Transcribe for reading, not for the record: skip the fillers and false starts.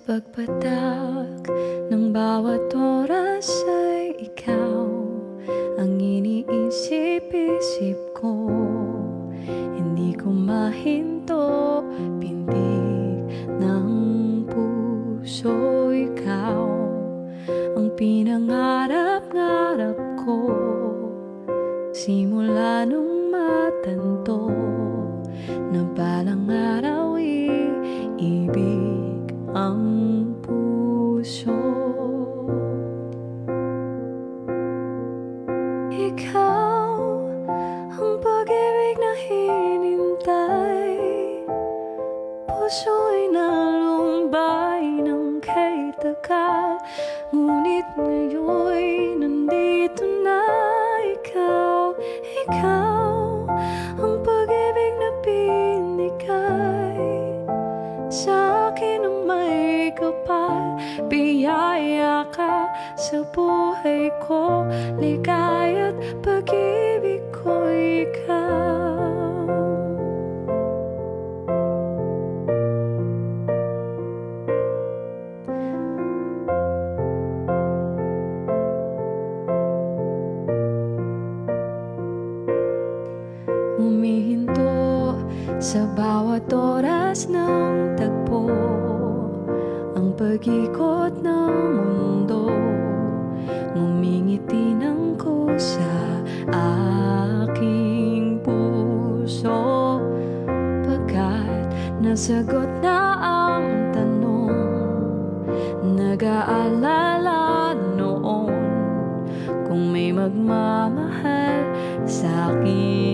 pagpatak ng bawat oras ay ikaw ang iniisip-isip ko. Hindi ko mahinto, pintig ng puso, ikaw ang pinangarap-ngarap ko. Simula nung matanto na balang araw iibig ang puso. Ikaw ang pag-ibig na hinintay, puso'y nalumbay ng kay tagal. Ngunit ngayon'y nandito na ikaw. Ikaw ang pag-ibig na binigay sa akin ng may kapal. Biyaya ka sa buhay ko, ligaya't pag-ibig ko ikaw. Humihinto sa bawat oras ng tagpo, ang pag-ikot ng mundo. Ngumingiti ng kusa aking puso, pagkat nasagot na ang tanong. Nag-aalala noon kung may magmamahal sa'kin